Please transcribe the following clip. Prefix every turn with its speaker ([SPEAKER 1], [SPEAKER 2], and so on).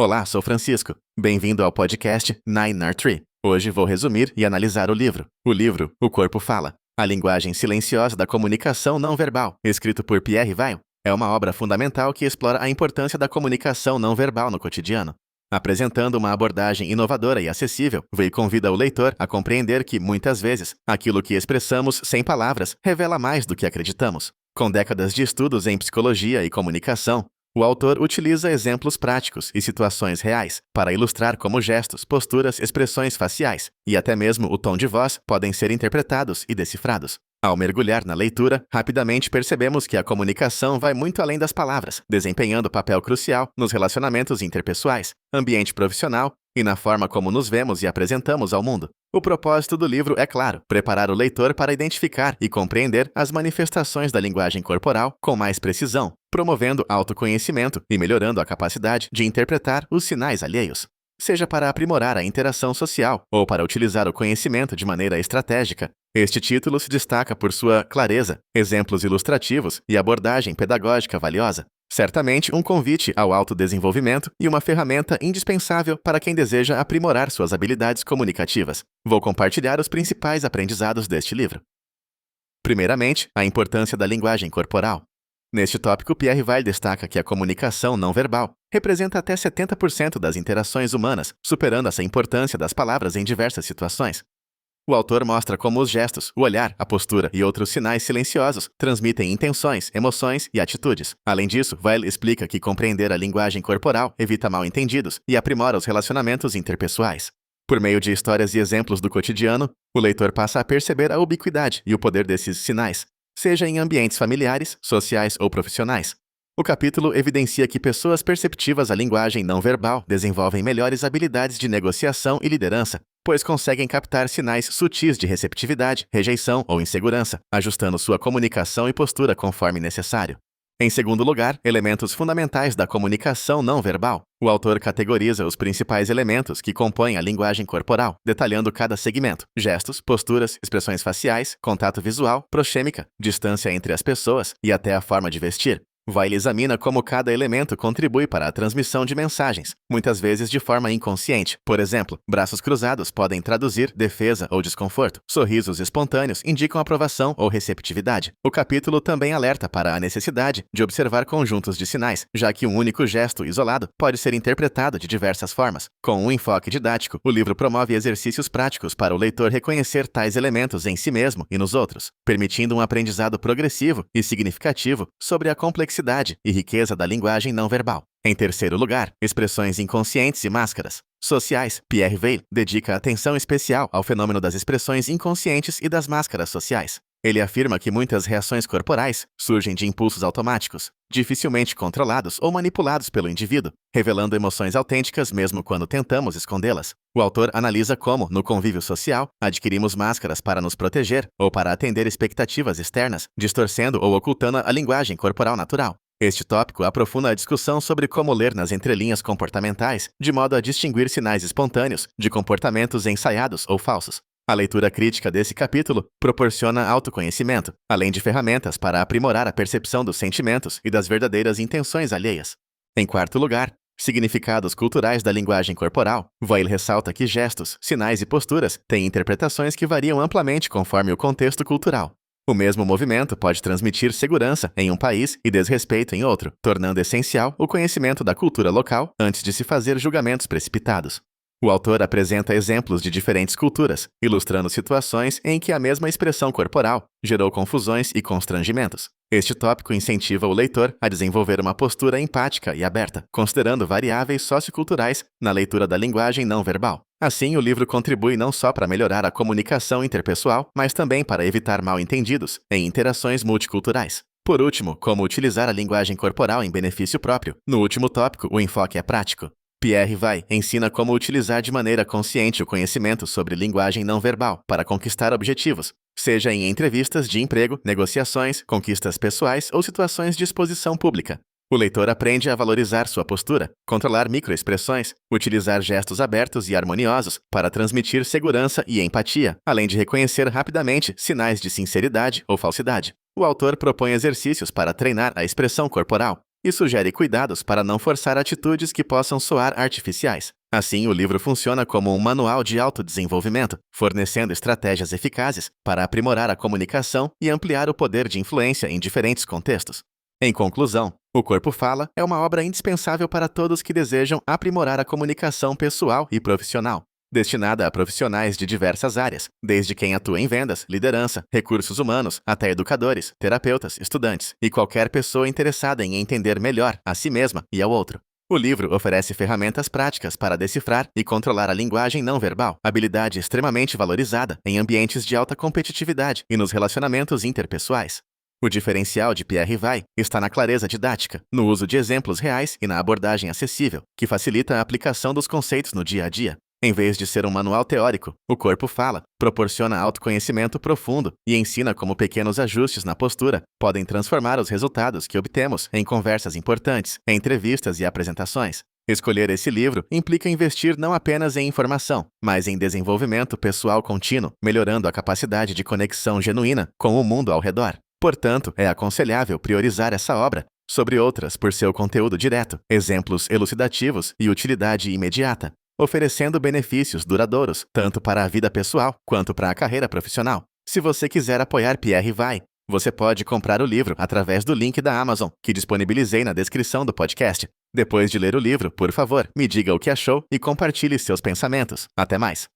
[SPEAKER 1] Olá, sou Francisco. Bem-vindo ao podcast Nine Art Tree. Hoje vou resumir e analisar o livro. O livro O Corpo Fala. A linguagem silenciosa da comunicação não verbal, escrito por Pierre Weil, é uma obra fundamental que explora a importância da comunicação não verbal no cotidiano. Apresentando uma abordagem inovadora e acessível, Weil convida o leitor a compreender que, muitas vezes, aquilo que expressamos sem palavras revela mais do que acreditamos. Com décadas de estudos em psicologia e comunicação, o autor utiliza exemplos práticos e situações reais para ilustrar como gestos, posturas, expressões faciais e até mesmo o tom de voz podem ser interpretados e decifrados. Ao mergulhar na leitura, rapidamente percebemos que a comunicação vai muito além das palavras, desempenhando papel crucial nos relacionamentos interpessoais, ambiente profissional e na forma como nos vemos e apresentamos ao mundo. O propósito do livro é claro: preparar o leitor para identificar e compreender as manifestações da linguagem corporal com mais precisão, promovendo autoconhecimento e melhorando a capacidade de interpretar os sinais alheios. Seja para aprimorar a interação social ou para utilizar o conhecimento de maneira estratégica, este título se destaca por sua clareza, exemplos ilustrativos e abordagem pedagógica valiosa. Certamente um convite ao autodesenvolvimento e uma ferramenta indispensável para quem deseja aprimorar suas habilidades comunicativas. Vou compartilhar os principais aprendizados deste livro. Primeiramente, a importância da linguagem corporal. Neste tópico, Pierre Weil destaca que a comunicação não verbal representa até 70% das interações humanas, superando essa importância das palavras em diversas situações. O autor mostra como os gestos, o olhar, a postura e outros sinais silenciosos transmitem intenções, emoções e atitudes. Além disso, Weil explica que compreender a linguagem corporal evita mal-entendidos e aprimora os relacionamentos interpessoais. Por meio de histórias e exemplos do cotidiano, o leitor passa a perceber a ubiquidade e o poder desses sinais, seja em ambientes familiares, sociais ou profissionais. O capítulo evidencia que pessoas perceptivas à linguagem não verbal desenvolvem melhores habilidades de negociação e liderança, pois conseguem captar sinais sutis de receptividade, rejeição ou insegurança, ajustando sua comunicação e postura conforme necessário. Em segundo lugar, elementos fundamentais da comunicação não verbal. O autor categoriza os principais elementos que compõem a linguagem corporal, detalhando cada segmento: gestos, posturas, expressões faciais, contato visual, proxêmica, distância entre as pessoas e até a forma de vestir. Weil examina como cada elemento contribui para a transmissão de mensagens, muitas vezes de forma inconsciente. Por exemplo, braços cruzados podem traduzir defesa ou desconforto. Sorrisos espontâneos indicam aprovação ou receptividade. O capítulo também alerta para a necessidade de observar conjuntos de sinais, já que um único gesto isolado pode ser interpretado de diversas formas. Com um enfoque didático, o livro promove exercícios práticos para o leitor reconhecer tais elementos em si mesmo e nos outros, permitindo um aprendizado progressivo e significativo sobre a complexidade e riqueza da linguagem não verbal. Em terceiro lugar, expressões inconscientes e máscaras sociais. Pierre Weil dedica atenção especial ao fenômeno das expressões inconscientes e das máscaras sociais. Ele afirma que muitas reações corporais surgem de impulsos automáticos, dificilmente controlados ou manipulados pelo indivíduo, revelando emoções autênticas mesmo quando tentamos escondê-las. O autor analisa como, no convívio social, adquirimos máscaras para nos proteger ou para atender expectativas externas, distorcendo ou ocultando a linguagem corporal natural. Este tópico aprofunda a discussão sobre como ler nas entrelinhas comportamentais, de modo a distinguir sinais espontâneos de comportamentos ensaiados ou falsos. A leitura crítica desse capítulo proporciona autoconhecimento, além de ferramentas para aprimorar a percepção dos sentimentos e das verdadeiras intenções alheias. Em quarto lugar, significados culturais da linguagem corporal. Weil ressalta que gestos, sinais e posturas têm interpretações que variam amplamente conforme o contexto cultural. O mesmo movimento pode transmitir segurança em um país e desrespeito em outro, tornando essencial o conhecimento da cultura local antes de se fazer julgamentos precipitados. O autor apresenta exemplos de diferentes culturas, ilustrando situações em que a mesma expressão corporal gerou confusões e constrangimentos. Este tópico incentiva o leitor a desenvolver uma postura empática e aberta, considerando variáveis socioculturais na leitura da linguagem não verbal. Assim, o livro contribui não só para melhorar a comunicação interpessoal, mas também para evitar mal-entendidos em interações multiculturais. Por último, como utilizar a linguagem corporal em benefício próprio. No último tópico, o enfoque é prático. Pierre Weil ensina como utilizar de maneira consciente o conhecimento sobre linguagem não verbal para conquistar objetivos, seja em entrevistas de emprego, negociações, conquistas pessoais ou situações de exposição pública. O leitor aprende a valorizar sua postura, controlar microexpressões, utilizar gestos abertos e harmoniosos para transmitir segurança e empatia, além de reconhecer rapidamente sinais de sinceridade ou falsidade. O autor propõe exercícios para treinar a expressão corporal, e sugere cuidados para não forçar atitudes que possam soar artificiais. Assim, o livro funciona como um manual de autodesenvolvimento, fornecendo estratégias eficazes para aprimorar a comunicação e ampliar o poder de influência em diferentes contextos. Em conclusão, O Corpo Fala é uma obra indispensável para todos que desejam aprimorar a comunicação pessoal e profissional, destinada a profissionais de diversas áreas, desde quem atua em vendas, liderança, recursos humanos, até educadores, terapeutas, estudantes e qualquer pessoa interessada em entender melhor a si mesma e ao outro. O livro oferece ferramentas práticas para decifrar e controlar a linguagem não verbal, habilidade extremamente valorizada em ambientes de alta competitividade e nos relacionamentos interpessoais. O diferencial de Pierre Vai está na clareza didática, no uso de exemplos reais e na abordagem acessível, que facilita a aplicação dos conceitos no dia a dia. Em vez de ser um manual teórico, O Corpo Fala proporciona autoconhecimento profundo e ensina como pequenos ajustes na postura podem transformar os resultados que obtemos em conversas importantes, em entrevistas e apresentações. Escolher esse livro implica investir não apenas em informação, mas em desenvolvimento pessoal contínuo, melhorando a capacidade de conexão genuína com o mundo ao redor. Portanto, é aconselhável priorizar essa obra sobre outras por seu conteúdo direto, exemplos elucidativos e utilidade imediata, oferecendo benefícios duradouros tanto para a vida pessoal quanto para a carreira profissional. Se você quiser apoiar Pierre Vai, você pode comprar o livro através do link da Amazon, que disponibilizei na descrição do podcast. Depois de ler o livro, por favor, me diga o que achou e compartilhe seus pensamentos. Até mais!